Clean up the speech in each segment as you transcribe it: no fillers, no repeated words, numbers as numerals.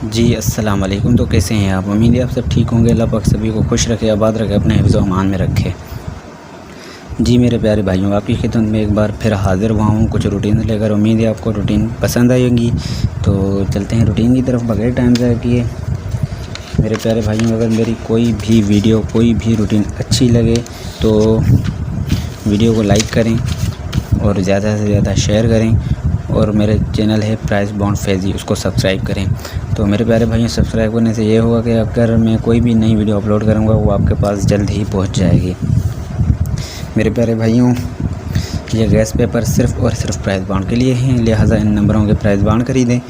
जी अस्सलाम वालेकुम। तो कैसे हैं आप? उम्मीद है आप सब ठीक होंगे। अल्लाह पाक सभी को खुश रखे, आबाद रखे, अपने हिफ्ज़ व अमान में रखे। जी मेरे प्यारे भाइयों, आपकी खिदमत में एक बार फिर हाज़िर हुआ हूँ कुछ रूटीन लेकर। उम्मीद है आपको रूटीन पसंद आएगी। तो चलते हैं रूटीन की तरफ बगैर टाइम ज़ाया किए। मेरे प्यारे भाइयों, अगर मेरी कोई भी वीडियो, कोई भी रूटीन अच्छी लगे तो वीडियो को लाइक करें और ज़्यादा से ज़्यादा शेयर करें, और मेरे चैनल है प्राइस बॉन्ड फैज़ी, उसको सब्सक्राइब करें। तो मेरे प्यारे भाइयों, सब्सक्राइब करने से ये होगा कि अगर मैं कोई भी नई वीडियो अपलोड करूँगा वो आपके पास जल्द ही पहुँच जाएगी। मेरे प्यारे भाइयों, ये गैस पेपर सिर्फ़ और सिर्फ प्राइस बॉन्ड के लिए हैं, लिहाजा इन नंबरों के प्राइस बॉन्ड खरीदें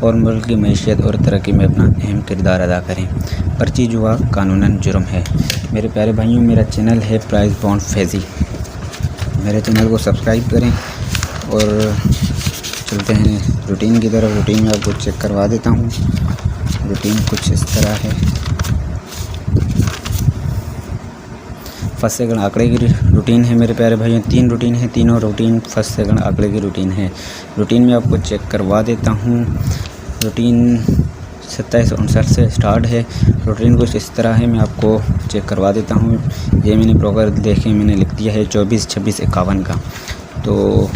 और मुल्क की मईशत और तरक्की में अपना अहम किरदार अदा करें। पर्ची जुआ कानूनन जुर्म है। मेरे प्यारे भाइयों, मेरा चैनल है प्राइस बॉन्ड फैज़ी, मेरे चैनल को सब्सक्राइब करें। और चलते हैं रूटीन की तरफ। रूटीन में आपको चेक करवा देता हूँ। रूटीन कुछ इस तरह है। फर्स्ट सेकंड आंकड़े की रूटीन है मेरे प्यारे भाइयों। 3 रूटीन है, तीनों रूटीन फर्स्ट सेकंड आंकड़े की रूटीन है। रूटीन में आपको चेक करवा देता हूँ। रूटीन 2759 से स्टार्ट है। रूटीन कुछ इस तरह है, मैं आपको चेक करवा देता हूँ। ये मैंने ब्रोकर देखे, मैंने लिख दिया है 24, 26, 51 का। तो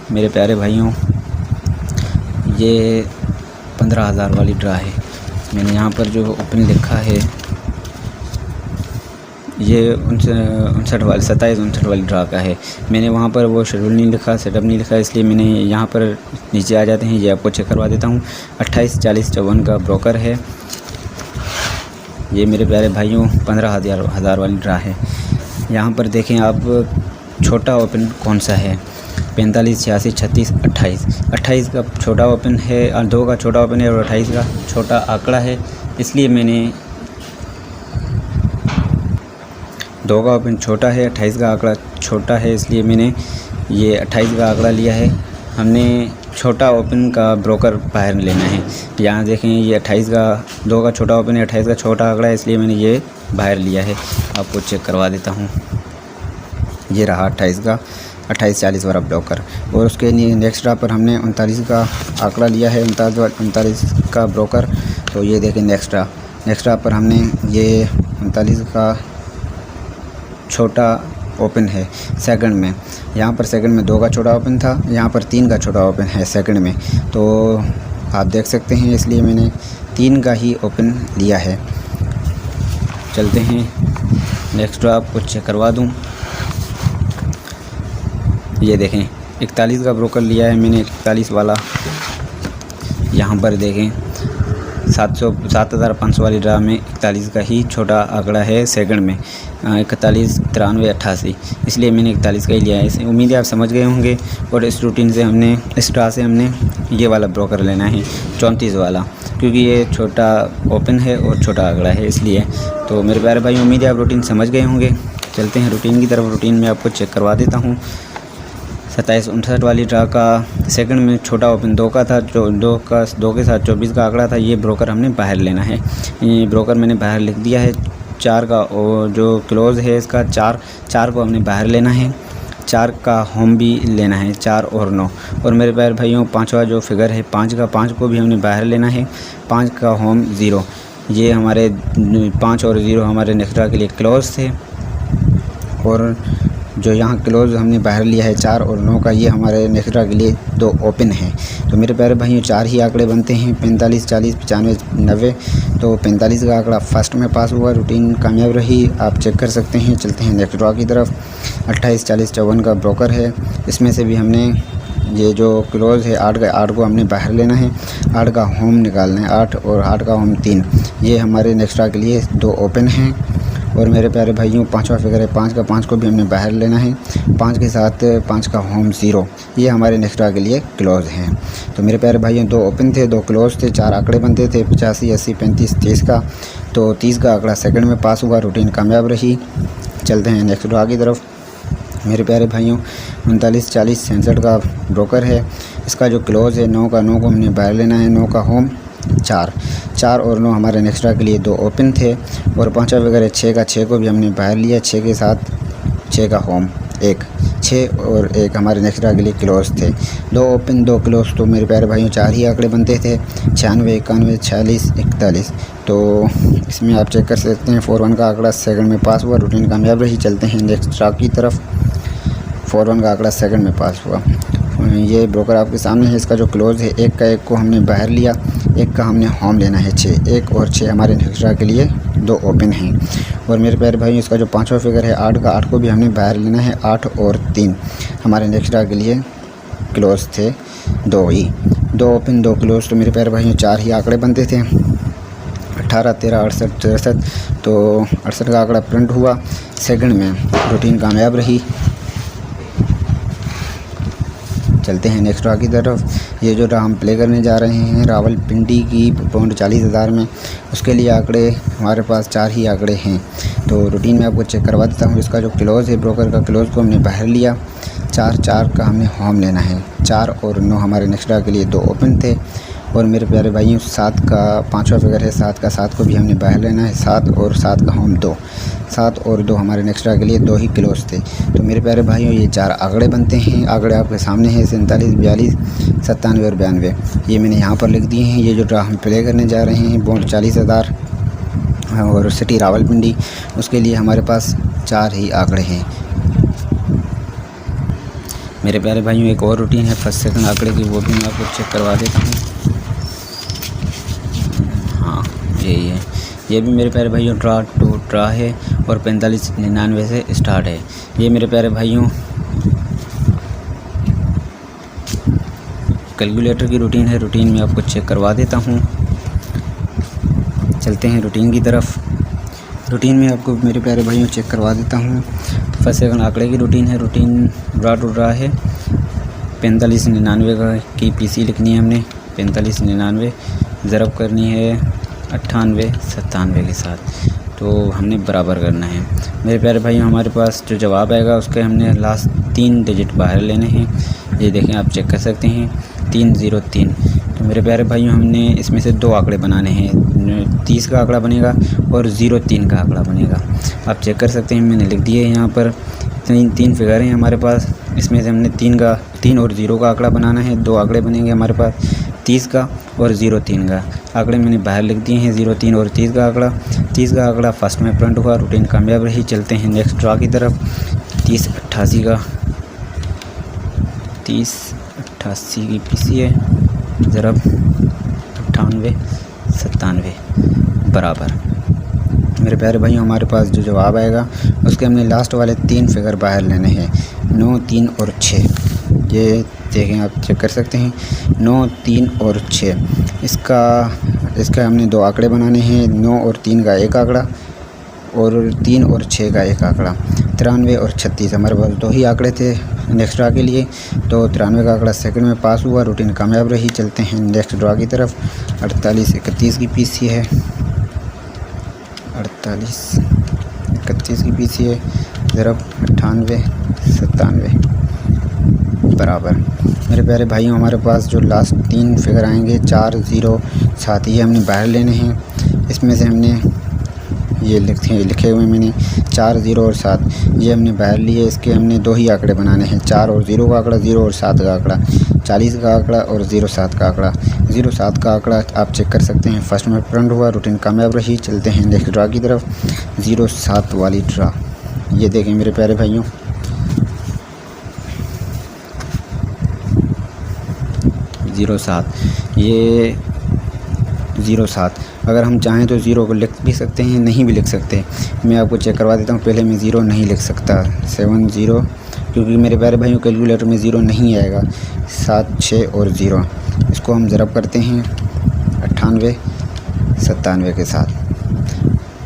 मेरे प्यारे भाइयों, ये 15,000 वाली ड्रा है। मैंने यहाँ पर जो ओपन लिखा है ये 59 वाली 2759 वाली ड्रा का है। मैंने वहाँ पर वो शेड्यूल नहीं लिखा, सेटअप नहीं लिखा, इसलिए मैंने यहाँ पर नीचे आ जाते हैं। ये आपको चेक करवा देता हूँ। 28, 40, 54 का ब्रोकर है। ये मेरे प्यारे भाइयों 15,000 वाली ड्रा है। यहाँ पर देखें आप, छोटा ओपन कौन सा है? 45, 86, 36, 28। 28 का छोटा ओपन है और 2 का छोटा ओपन है और 28 का छोटा आंकड़ा है, इसलिए मैंने 2 का ओपन छोटा है, 28 का आंकड़ा छोटा है, इसलिए मैंने ये 28 का आंकड़ा लिया है। हमने छोटा ओपन का ब्रोकर बाहर लेना है। यहाँ देखें, ये 28 का 2 का छोटा ओपन है, 28 का छोटा आंकड़ा है, इसलिए मैंने ये बाहर लिया है। आपको चेक करवा देता हूँ। ये रहा 28 का 28, 40 वाला ब्रोकर। और उसके नेक्स्ट ड्रा पर हमने 39 का आंकड़ा लिया है, 39 का ब्रोकर। तो ये देखें नेक्स्ट ड्रा पर हमने ये 39 का छोटा ओपन है सेकंड में। यहाँ पर सेकंड में 2 का छोटा ओपन था, यहाँ पर 3 का छोटा ओपन है सेकंड में। तो आप देख सकते हैं, इसलिए मैंने 3 का ही ओपन लिया है। चलते हैं नेक्स्ट ड्रा, आपको चेक करवा दूँ। ये देखें 41 का ब्रोकर लिया है मैंने, 41 वाला। यहाँ पर देखें 7,500 वाली ड्रा में 41 का ही छोटा आंकड़ा है सेकंड में। 41, 93, 88, इसलिए मैंने 41 का ही लिया है। उम्मीद है आप समझ गए होंगे। और इस रूटीन से हमने, इस ड्रा से हमने ये वाला ब्रोकर लेना है 34 वाला, क्योंकि ये छोटा ओपन है और छोटा आंकड़ा है, इसलिए। तो मेरे प्यारे भाई, उम्मीद है आप रूटीन समझ गए होंगे। चलते हैं रूटीन की तरफ। रूटीन में आपको चेक करवा देता हूँ। 2759 वाली ड्रा का सेकंड में छोटा ओपन 2 का था, जो 2 के साथ 24 का आंकड़ा था। ये ब्रोकर हमने बाहर लेना है। ये ब्रोकर मैंने बाहर लिख दिया है। 4 का और जो क्लोज़ है इसका 4 को हमने बाहर लेना है। 4 का होम भी लेना है, 4 और 9। और मेरे प्यारे भाइयों, 5वां जो फिगर है 5 को भी हमने बाहर लेना है। 5 का होम 0। ये हमारे 5 और 0 हमारे नेक्स्ट ड्रा के लिए क्लोज़ थे। और जो यहाँ क्लोज़ हमने बाहर लिया है 4 और 9 का, ये हमारे नेक्स्ट ड्रा के लिए 2 ओपन हैं। तो मेरे प्यारे भाइयों, 4 ही आंकड़े बनते हैं, 45, 40, 95, 90। तो 45 का आंकड़ा फर्स्ट में पास हुआ, रूटीन कामयाब रही, आप चेक कर सकते हैं। चलते हैं नेक्स्ट ड्रा की तरफ। 28, 40, 54 का ब्रोकर है। इसमें से भी हमने ये जो क्लोज़ है 8 को हमने बाहर लेना है। 8 का होम निकालना है, 8 और 8 का होम 3। ये हमारे नेक्स्ट ड्रा के लिए 2 ओपन हैं। और मेरे प्यारे भाइयों, 5वां फिगर है 5 को भी हमने बाहर लेना है। 5 के साथ 5 का होम 0। ये हमारे नेक्स्ट ड्रा के लिए क्लोज़ हैं। तो मेरे प्यारे भाइयों, 2 ओपन थे, 2 क्लोज़ थे, 4 आंकड़े बनते थे 85, 80, 35, 30 का। तो 30 का आंकड़ा सेकंड में पास हुआ, रूटीन कामयाब रही। चलते हैं नेक्स्ट ड्रा की तरफ। मेरे प्यारे भाइयों, 39, 40, 66 का ब्रोकर है। इसका जो क्लोज़ है 9 को हमने बाहर लेना है। 9 का होम 4 और 9 हमारे नेक्स्ट ड्रा के लिए 2 ओपन थे। और 5वां फिगर है 6 को भी हमने बाहर लिया। 6 के साथ 6 का होम 1। 6 और एक हमारे नेक्स्ट ड्रा के लिए क्लोज थे। 2 ओपन 2 क्लोज, तो मेरे प्यारे भाइयों 4 ही आंकड़े बनते थे, 96, 91, 46, 41। तो इसमें आप चेक कर सकते हैं 4-1 का आंकड़ा सेकंड में पास हुआ, रूटीन कामयाब रही। चलते हैं नेक्स्ट ड्रा की तरफ। 4-1 का आंकड़ा सेकंड में पास हुआ। ये ब्रोकर आपके सामने है। इसका जो क्लोज है, एक का एक को हमने बाहर लिया, एक का हमने होम लेना है 6। 1 और 6 हमारे नेक्स्ट ड्रा के लिए 2 ओपन हैं। और मेरे प्यारे भाई इसका जो 5वां फिगर है 8 का, 8 को भी हमने बाहर लेना है। 8 और 3 हमारे नेक्स्ट ड्रा के लिए क्लोज थे 2 ही। 2 ओपन 2 क्लोज, तो मेरे प्यारे भाइयों 4 ही आंकड़े बनते थे, 18, 13, 68, 63। तो 68 का आंकड़ा प्रिंट हुआ सेकंड में, रूटीन कामयाब रही। चलते हैं नेक्स्ट ड्रा की तरफ। ये जो ड्रा हम प्ले करने जा रहे हैं रावलपिंडी की पौंड 40,000 में, उसके लिए आंकड़े हमारे पास 4 ही आंकड़े हैं। तो रूटीन में आपको चेक करवा देता हूँ। इसका जो क्लोज़ है, ब्रोकर का क्लोज़ को हमने बाहर लिया, 4 का हमने होम लेना है। 4 और 9 हमारे नेक्स्ट ड्रा के लिए 2 ओपन थे। और मेरे प्यारे भाइयों 7 का 5वां फिगर है, 7 का 7 को भी हमने बाहर लेना है। 7 और 7 का होम 2, 7 और 2 हमारे नेक्स्ट ड्रा के लिए 2 ही क्लोज थे। तो मेरे प्यारे भाइयों ये 4 आंकड़े बनते हैं। आंकड़े आपके सामने हैं 47, 42, 97 और 92। ये मैंने यहाँ पर लिख दिए हैं। ये जो ड्रा हम प्ले करने जा रहे हैं बॉन्ड 40,000 और सिटी रावलपिंडी, उसके लिए हमारे पास 4 ही आंकड़े हैं। मेरे प्यारे भाइयों एक और रूटीन है फर्स्ट सेकंड आंकड़े की, वो भी मैं आपको चेक करवा देता हूँ। हाँ यही है। ये भी मेरे प्यारे भाइयों ड्रा टू ड्रा है और 45-99 से स्टार्ट है। ये मेरे प्यारे भाइयों कैलकुलेटर की रूटीन है। रूटीन में आपको चेक करवा देता हूँ। चलते हैं रूटीन की तरफ। रूटीन में आपको मेरे प्यारे भाइयों चेक करवा देता हूँ। फर्स्ट सेकंड आंकड़े की रूटीन है। रूटीन ड्रा टू ड्रा है। 45-99 की पीसी लिखनी है हमने, 45-99 ज़रब करनी है 98-97 के साथ। तो हमने बराबर करना है। मेरे प्यारे भाइयों हमारे पास जो जवाब आएगा उसके हमने लास्ट 3 डिजिट बाहर लेने हैं। ये देखें, आप चेक कर सकते हैं 303। तो मेरे प्यारे भाइयों हमने इसमें से 2 आंकड़े बनाने हैं। 30 का आंकड़ा बनेगा और 03 का आंकड़ा बनेगा। आप चेक कर सकते हैं, मैंने लिख दिए यहाँ पर। 3 फिगर हैं हमारे पास, इसमें से हमने 3 और 0 का आंकड़ा बनाना है। 2 आंकड़े बनेंगे हमारे पास, 30 का और 03 का। आंकड़े मैंने बाहर लिख दिए हैं, 03 और 30 का आंकड़ा। 30 का आंकड़ा फर्स्ट में प्रिंट हुआ, रूटीन कामयाब रही। चलते हैं नेक्स्ट ड्रा की तरफ। 30-88 का 30-88 की पीसी है, ज़रब 98-97 बराबर। मेरे प्यारे भाइयों हमारे पास जो जवाब आएगा उसके हमने लास्ट वाले 3 फिगर बाहर लेने हैं, 9, 3 और 6। ये देखें, आप चेक कर सकते हैं 9, 3 और 6। इसका हमने 2 आंकड़े बनाने हैं, 9 और 3 का एक आंकड़ा और 3 और 6 का एक आंकड़ा। 93 और 36 हमारे पास 2 ही आंकड़े थे नेक्स्ट ड्रा के लिए। तो 93 का आंकड़ा सेकंड में पास हुआ, रूटीन कामयाब रही। चलते हैं नेक्स्ट ड्रा की तरफ। 48-31 की पीसी है, 48-31 की पीसी है, ज़रब 98-97 बराबर। मेरे प्यारे भाइयों हमारे पास जो लास्ट 3 फिगर आएंगे 4, 0, 7, ये हमने बाहर लेने हैं। इसमें से हमने ये लिखे हुए मैंने 4, 0 और 7, ये हमने बाहर लिए। इसके हमने 2 ही आंकड़े बनाने हैं, 4 और 0 का आंकड़ा, 0 और 7 का आंकड़ा, 40 का आंकड़ा और 07 का आंकड़ा। 07 का आंकड़ा आप चेक कर सकते हैं फर्स्ट में प्रिंट हुआ, रूटीन कामयाब रही। चलते हैं नेक्स्ट ड्रा की तरफ। 07 वाली ड्रा, ये देखें मेरे प्यारे भाइयों, ये 07। अगर हम चाहें तो 0 को लिख भी सकते हैं, नहीं भी लिख सकते। मैं आपको चेक करवा देता हूँ। पहले मैं 0 नहीं लिख सकता, 70, क्योंकि मेरे प्यारे भाइयों कैलकुलेटर में 0 नहीं आएगा। 7, 6 और 0, इसको हम ज़रब करते हैं 98-97 के साथ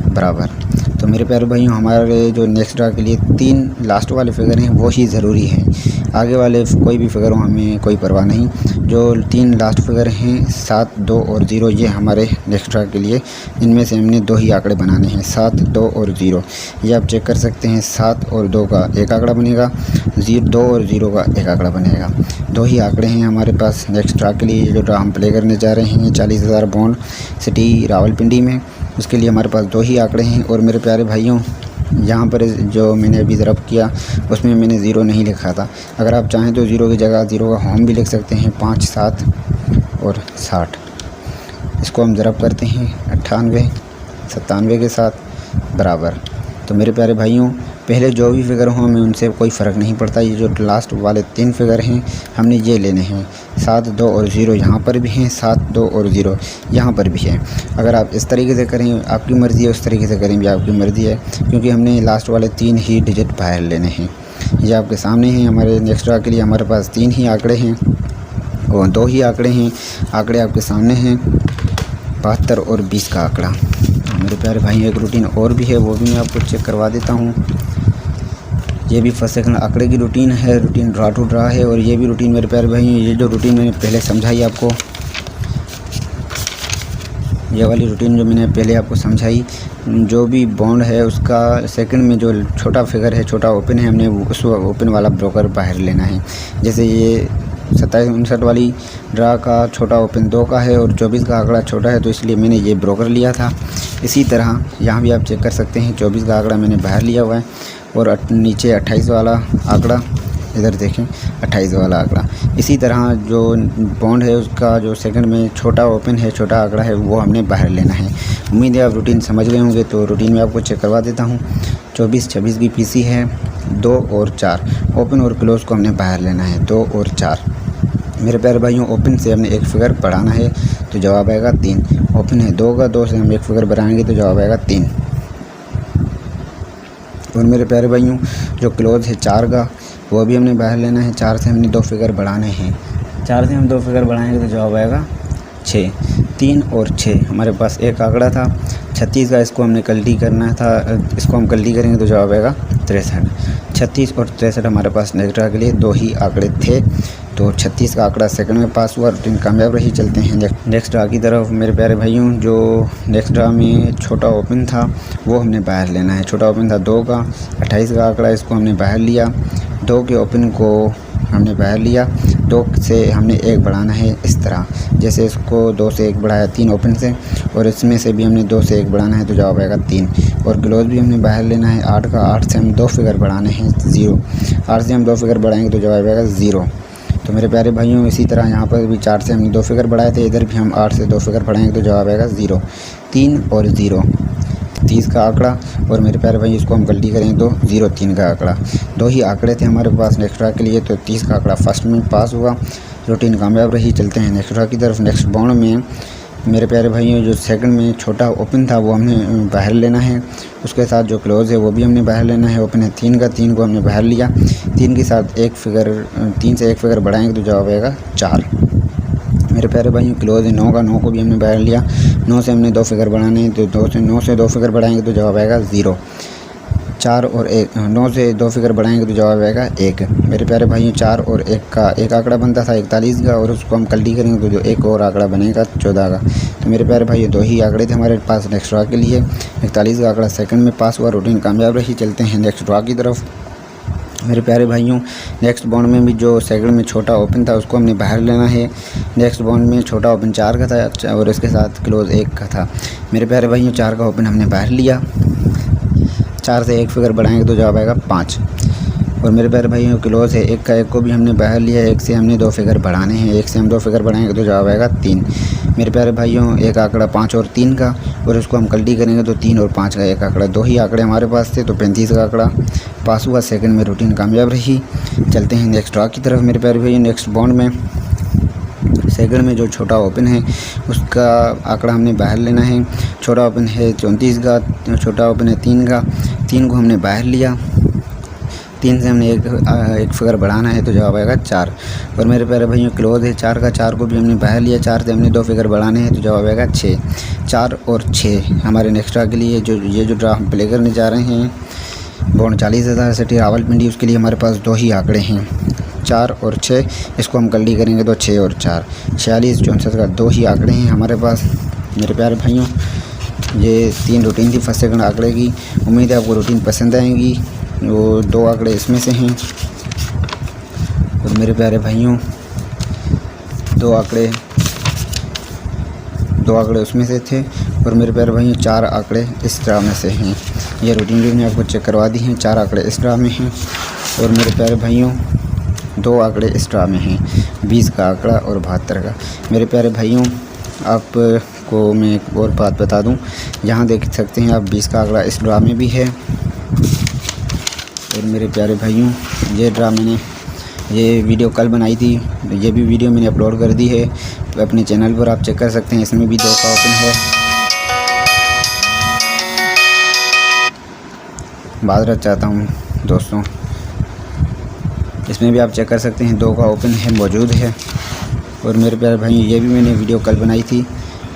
बराबर। तो मेरे प्यारे भाइयों हमारे जो नेक्स्ट ड्रा के लिए 3 लास्ट वाले फिगर हैं वो ही ज़रूरी हैं। आगे वाले कोई भी फिगर हो हमें कोई परवाह नहीं। जो 3 लास्ट फिगर हैं 7, 2 और 0, ये हमारे नेक्स्ट ड्रा के लिए, इनमें से हमने 2 ही आंकड़े बनाने हैं, 7, 2 और 0। ये आप चेक कर सकते हैं, 7 और 2 का एक आंकड़ा बनेगा, 2 और 0 का एक आंकड़ा बनेगा। 2 ही आंकड़े हैं हमारे पास नेक्स्ट ड्रा के लिए। जो ड्रा हम प्ले करने जा रहे हैं 40,000 बॉन्ड सिटी रावलपिंडी में, उसके लिए हमारे पास 2 ही आंकड़े हैं। और मेरे प्यारे भाइयों यहाँ पर जो मैंने अभी ज़रब किया उसमें मैंने ज़ीरो नहीं लिखा था। अगर आप चाहें तो ज़ीरो की जगह ज़ीरो का होम भी लिख सकते हैं। 5, 7 और 60। इसको हम ज़रब करते हैं 98, 97 के साथ बराबर। तो मेरे प्यारे भाइयों, पहले जो भी फिगर हों हमें उनसे कोई फ़र्क नहीं पड़ता। ये जो लास्ट वाले 3 फिगर हैं हमने ये लेने हैं। 7, 2 और 0 यहाँ पर भी हैं, 7, 2 और 0 यहाँ पर भी है। अगर आप इस तरीके से करें आपकी मर्ज़ी है, उस तरीके से करें भी आपकी मर्ज़ी है, क्योंकि हमने लास्ट वाले 3 ही डिजिट बाहर लेने हैं। ये आपके सामने हैं। हमारे नेक्स्ट ड्रा के लिए हमारे पास 3 ही आंकड़े हैं और 2 ही आंकड़े हैं। आंकड़े आपके सामने हैं 72 और 20 का आंकड़ा। मेरे प्यारे भाई, एक रूटीन और भी है, वो भी मैं आपको चेक करवा देता हूँ। ये भी फर्स्ट सेकंड आंकड़े की रूटीन है, रूटीन ड्रा टू ड्रा है। और ये भी रूटीन मेरे प्यारे भाई, ये जो रूटीन मैंने पहले समझाई आपको, ये वाली रूटीन जो मैंने पहले आपको समझाई, जो भी बॉन्ड है उसका सेकंड में जो छोटा फिगर है, छोटा ओपन है, हमने उस ओपन वाला ब्रोकर बाहर लेना है। जैसे ये 27-59 वाली ड्रा का छोटा ओपन 2 का है और 24 का आंकड़ा छोटा है, तो इसलिए मैंने ये ब्रोकर लिया था। इसी तरह यहाँ भी आप चेक कर सकते हैं, 24 का आंकड़ा मैंने बाहर लिया हुआ है और नीचे 28 वाला आंकड़ा, इधर देखें 28 वाला आंकड़ा। इसी तरह जो बॉन्ड है उसका जो सेकंड में छोटा ओपन है, छोटा आंकड़ा है, वो हमने बाहर लेना है। उम्मीद है आप रूटीन समझ गए होंगे, तो रूटीन में आपको चेक करवा देता हूँ। 24, 26 की पीसी है, 2 और 4 ओपन और क्लोज़ को हमने बाहर लेना है, 2 और 4। मेरे प्यारे भाइयों, ओपन से हमने एक फिगर बढ़ाना है तो जवाब आएगा 3। ओपन है 2 का, 2 से हम एक फिगर बढ़ाएंगे तो जवाब आएगा 3। और मेरे प्यारे भाइयों, जो क्लोज़ है 4 का, वो भी हमने बाहर लेना है। 4 से हमने 2 फिगर बढ़ाने हैं। 4 से हम 2 फिगर बढ़ाएंगे तो जवाब आएगा 6। 3 और 6 हमारे पास एक आंकड़ा था 36 का, इसको हमने कल्टी करना था, इसको हम कल्टी करेंगे तो जवाब आएगा 63। 36 और 63 हमारे पास नेक्स्ट ड्रा के लिए 2 ही आंकड़े थे, तो 36 का आंकड़ा सेकंड में पास हुआ, रूटीन कामयाब रही। चलते हैं नेक्स्ट ड्रा की तरफ। मेरे प्यारे भाइयों, जो नेक्स्ट ड्रा में छोटा ओपन था वो हमने बाहर लेना है। छोटा ओपन था 2 का, 28 का आंकड़ा, इसको हमने बाहर लिया। 2 के ओपन को हमने बाहर लिया, 2 से हमने 1 बढ़ाना है इस तरह। जैसे इसको 2 से 1 बढ़ाया 3 ओपन से, और इसमें से भी हमने 2 से 1 बढ़ाना है तो जवाब आएगा 3। और क्लोज भी हमने बाहर लेना है 8 का, 8 से हम 2 फिगर बढ़ाने हैं 0। 8 से हम 2 फिगर बढ़ाएंगे तो जवाब आएगा 0। तो मेरे प्यारे भाइयों, इसी तरह यहाँ पर भी 4 से हमने 2 फिगर बढ़ाए थे, इधर भी हम 8 से 2 फिगर बढ़ाएंगे तो जवाब आएगा 0। 3 और 0 30 का आंकड़ा, और मेरे प्यारे भाई इसको हम गलती करें तो 03 का आंकड़ा। 2 ही आंकड़े थे हमारे पास नेक्स्ट ड्रा के लिए, तो 30 का आंकड़ा फर्स्ट में पास हुआ, रूटीन कामयाब रही। चलते हैं नेक्स्ट ड्रा की तरफ। नेक्स्ट बाउंड में मेरे प्यारे भाइयों, जो सेकंड में छोटा ओपन था वो हमने बाहर लेना है, उसके साथ जो क्लोज़ है वो भी हमने बाहर लेना है। ओपन है 3 का, 3 को हमने बाहर लिया। 3 के साथ 3 से 1 फिगर बढ़ाएंगे तो जवाब आएगा 4। मेरे प्यारे भाइयों, क्लोज़ है 9 का, 9 को भी हमने बाहर लिया। 9 से हमने 2 फिगर बढ़ाने हैं, तो 9 से 2 फिगर बढ़ाएंगे तो जवाब आएगा 0। 4 और 1, 9 से 2 फिगर बढ़ाएंगे तो जवाब आएगा 1। मेरे प्यारे भाइयों, 4 और 1 का एक आंकड़ा बनता था 41 का, और उसको हम कल्टी करेंगे तो जो एक और आंकड़ा बनेगा 14 का। तो मेरे प्यारे भाइयों, 2 ही आंकड़े थे हमारे पास नेक्स्ट ड्रा के लिए। 41 का आंकड़ा सेकंड में पास हुआ, रूटीन कामयाब रही। चलते हैं नेक्स्ट ड्रा की तरफ। मेरे प्यारे भाइयों, नेक्स्ट बाउंड में भी जो सेकंड में छोटा ओपन था उसको हमने बाहर लेना है। नेक्स्ट बाउंड में छोटा ओपन 4 का था और इसके साथ क्लोज़ 1 का था। मेरे प्यारे भाइयों, 4 का ओपन हमने बाहर लिया। 4 से 1 फिगर बढ़ाएंगे तो जवाब आएगा 5। और मेरे प्यारे भाइयों, क्लोज़ है 1 का, 1 को भी हमने बाहर लिया। 1 से हमने 2 फिगर बढ़ाने हैं, 1 से हम 2 फिगर बढ़ाएंगे तो जवाब आएगा 3। मेरे प्यारे भाइयों, एक आंकड़ा 5 और 3 का, और उसको हम कल्टी करेंगे तो 3 और 5 का एक आंकड़ा। 2 ही आंकड़े हमारे पास थे, तो 35 का आंकड़ा पास हुआ, सेकंड में रूटीन कामयाब रही। चलते हैं नेक्स्ट ड्रा की तरफ। मेरे प्यारे भाइयों, नेक्स्ट बाउंड में सेकंड में जो छोटा ओपन है उसका आंकड़ा हमने बाहर लेना है। छोटा ओपन है 34 का, छोटा ओपन है 3 का, 3 को हमने बाहर लिया। 3 से हमने एक फिगर बढ़ाना है तो जवाब आएगा 4। और मेरे प्यारे भाइयों, क्लोज़ है 4 का, 4 को भी हमने बाहर लिया। 4 से हमने 2 फिगर बढ़ाने हैं तो जवाब आएगा 6। 4 और 6 हमारे नेक्स्ट ड्रा के लिए जो ड्रा हम प्ले करने जा रहे हैं, बॉन्ड 40,000 सिटी रावलपिंडी, उसके लिए हमारे पास 2 ही आंकड़े हैं 4 और 6। इसको हम कल्टी करेंगे तो 6 और 4 46, 64 का 2 ही आंकड़े हैं हमारे पास। मेरे प्यारे भाइयों, ये 3 रूटीन थी फर्स्ट सेकंड आंकड़े की। उम्मीद है आपको रूटीन पसंद आएंगी। वो 2 आंकड़े इसमें से हैं, और मेरे प्यारे भाइयों 2 आंकड़े उसमें से थे, और मेरे प्यारे भाइयों 4 आंकड़े इस तरह में से हैं। ये रूटीन भी मैंने आपको चेक करवा दी हैं। 4 आंकड़े इस ड्रा में हैं और मेरे प्यारे भाइयों 2 आंकड़े इस ड्रा में हैं, 20 का आंकड़ा और 72 का। मेरे प्यारे भाइयों आपको मैं एक और बात बता दूं, यहाँ देख सकते हैं आप 20 का आंकड़ा इस ड्रा में भी है। और मेरे प्यारे भाइयों ये ड्रा मैंने ये वीडियो कल बनाई थी, ये भी वीडियो मैंने अपलोड कर दी है अपने चैनल पर, आप चेक कर सकते हैं। इसमें भी 2 का ओपन है। माजरत चाहता हूँ दोस्तों, इसमें भी आप चेक कर सकते हैं 2 का ओपन है मौजूद है। और मेरे प्यारे भाई ये भी मैंने वीडियो कल बनाई थी,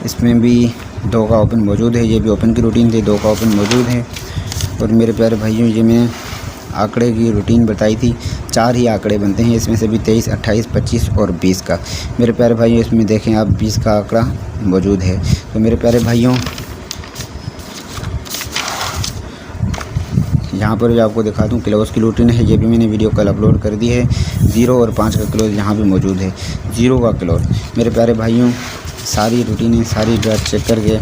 इसमें भी 2 का ओपन मौजूद है। ये भी ओपन की रूटीन थी, 2 का ओपन मौजूद है। और मेरे प्यारे भाइयों ये मैं आंकड़े की रूटीन बताई थी, 4 ही आंकड़े बनते हैं, इसमें से भी 23, 28, 25 और 20 का। मेरे प्यारे भाइयों इसमें देखें आप 20 का आंकड़ा मौजूद है। तो मेरे प्यारे भाइयों यहाँ पर भी आपको दिखा दूँ क्लोज की रूटीन है, ये भी मैंने वीडियो कल अपलोड कर दी है। 0 और 5 का क्लोज यहाँ भी मौजूद है, 0 का क्लोज। मेरे प्यारे भाइयों सारी रूटीनें सारी ड्रा चेक करके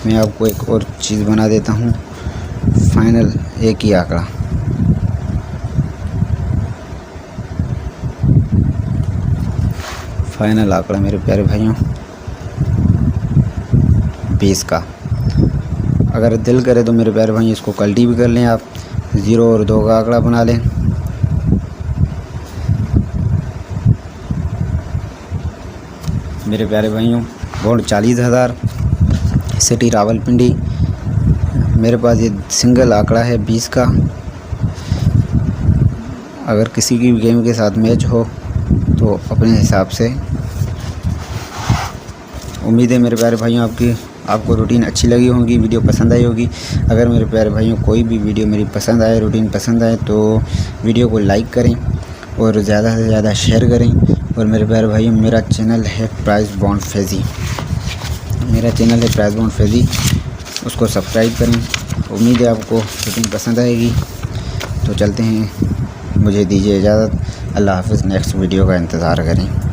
मैं आपको एक और चीज़ बना देता हूँ, फाइनल एक ही आंकड़ा। फाइनल आंकड़ा मेरे प्यारे भाइयों 20 का। अगर दिल करे तो मेरे प्यारे भाई इसको कल्टी भी कर लें आप, 0 और 2 का आंकड़ा बना लें। मेरे प्यारे भाइयों बॉन्ड 40,000, सिटी रावलपिंडी। मेरे पास ये सिंगल आंकड़ा है 20 का। अगर किसी की भी गेम के साथ मैच हो तो अपने हिसाब से। उम्मीद है मेरे प्यारे भाइयों आपको रूटीन अच्छी लगी होगी, वीडियो पसंद आई होगी। अगर मेरे प्यारे भाइयों कोई भी वीडियो मेरी पसंद आए, रूटीन पसंद आए तो वीडियो को लाइक करें और ज़्यादा से ज़्यादा शेयर करें। और मेरे प्यारे भाइयों मेरा चैनल है प्राइस बॉन्ड फैज़ी, मेरा चैनल है प्राइस बॉन्ड फैज़ी, उसको सब्सक्राइब करें। उम्मीद है आपको रूटीन पसंद आएगी। तो चलते हैं, मुझे दीजिए इजाज़त। अल्लाह हाफ़िज़। नेक्स्ट वीडियो का इंतज़ार करें।